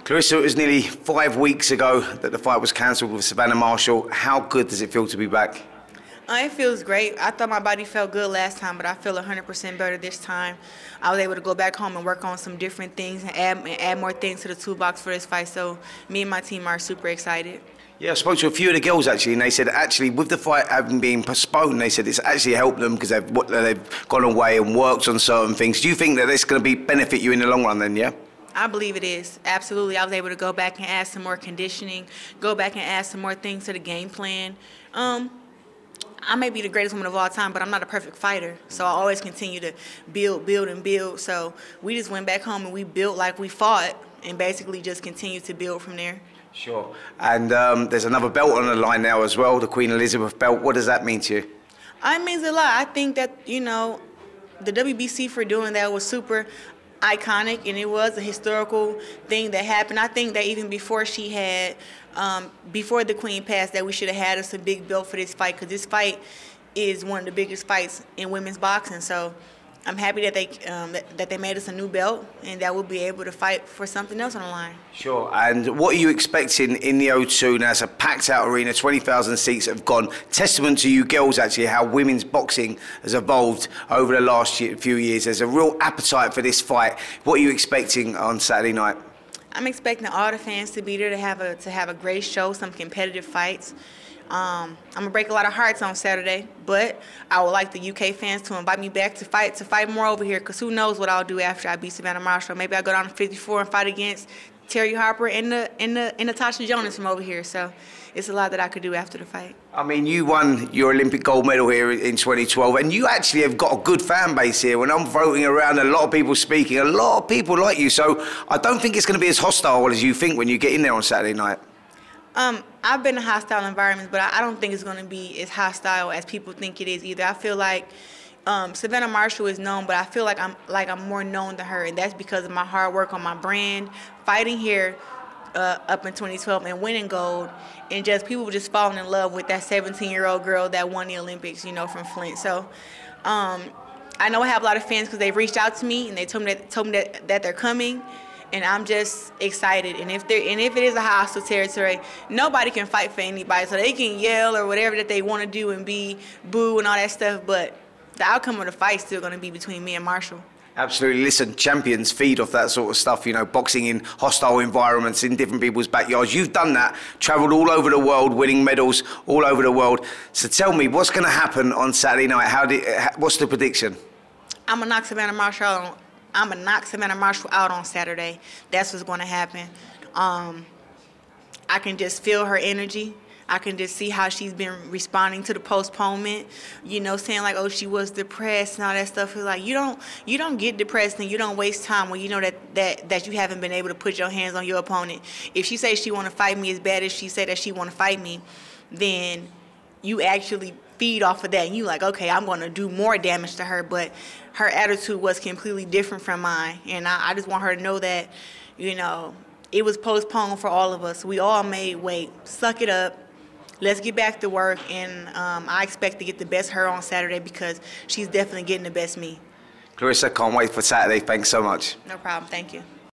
Claressa, it was nearly 5 weeks ago that the fight was cancelled with Savannah Marshall. How good does it feel to be back? It feels great. I thought my body felt good last time, but I feel 100% better this time. I was able to go back home and work on some different things and add more things to the toolbox for this fight. So me and my team are super excited. Yeah, I spoke to a few of the girls actually, and they said actually with the fight having been postponed, they said it's actually helped them because they've gone away and worked on certain things. Do you think that it's going to benefit you in the long run then, yeah? I believe it is. Absolutely. I was able to go back and add some more conditioning, go back and add some more things to the game plan. I may be the greatest woman of all time, but I'm not a perfect fighter. So I always continue to build, and build. So we just went back home and we built like we fought and basically just continued to build from there. Sure. And there's another belt on the line now as well, the Queen Elizabeth belt. What does that mean to you? It means a lot. I think that, you know, the WBC for doing that was super iconic, and it was a historical thing that happened. I think that even before she had, before the Queen passed, that we should have had us a big belt for this fight, because this fight is one of the biggest fights in women's boxing. So I'm happy that they made us a new belt and that we'll be able to fight for something else on the line. Sure. And what are you expecting in the O2? Now, it's a packed-out arena, 20,000 seats have gone. Testament to you girls, actually, how women's boxing has evolved over the last few years. There's a real appetite for this fight. What are you expecting on Saturday night? I'm expecting all the fans to be there to have a great show, some competitive fights. I'm gonna break a lot of hearts on Saturday, but I would like the UK fans to invite me back to fight more over here, because who knows what I'll do after I beat Savannah Marshall. Maybe I'll go down to 54 and fight against Terry Harper and Natasha Jonas from over here. So it's a lot that I could do after the fight. I mean, you won your Olympic gold medal here in 2012, and you actually have got a good fan base here. When I'm voting around, a lot of people speaking, a lot of people like you. So I don't think it's going to be as hostile as you think when you get in there on Saturday night. I've been in hostile environments, but I don't think it's going to be as hostile as people think it is either. I feel like Savannah Marshall is known, but I feel like I'm more known than her, and that's because of my hard work on my brand, fighting here up in 2012 and winning gold, and just people just falling in love with that 17-year-old girl that won the Olympics, you know, from Flint. So I know I have a lot of fans because they've reached out to me and they told me that they're coming. And I'm just excited. And if it is a hostile territory, nobody can fight for anybody. So they can yell or whatever that they want to do and be boo and all that stuff. But the outcome of the fight is still going to be between me and Marshall. Absolutely. Listen, champions feed off that sort of stuff, you know, boxing in hostile environments, in different people's backyards. You've done that, travelled all over the world, winning medals all over the world. So tell me, what's going to happen on Saturday night? What's the prediction? I'm going to knock Savannah Marshall out on Saturday. That's what's going to happen. I can just feel her energy. I can just see how she's been responding to the postponement. You know, saying like, oh, she was depressed and all that stuff. It's like you don't get depressed and you don't waste time when you know that you haven't been able to put your hands on your opponent. If she says she want to fight me as bad as she said that she want to fight me, then you actually feed off of that, and you like, okay, I'm going to do more damage to her. But her attitude was completely different from mine, and I just want her to know that, you know, it was postponed for all of us. We all made weight. Suck it up. Let's get back to work, and I expect to get the best her on Saturday because she's definitely getting the best me. Claressa, can't wait for Saturday. Thanks so much. No problem. Thank you.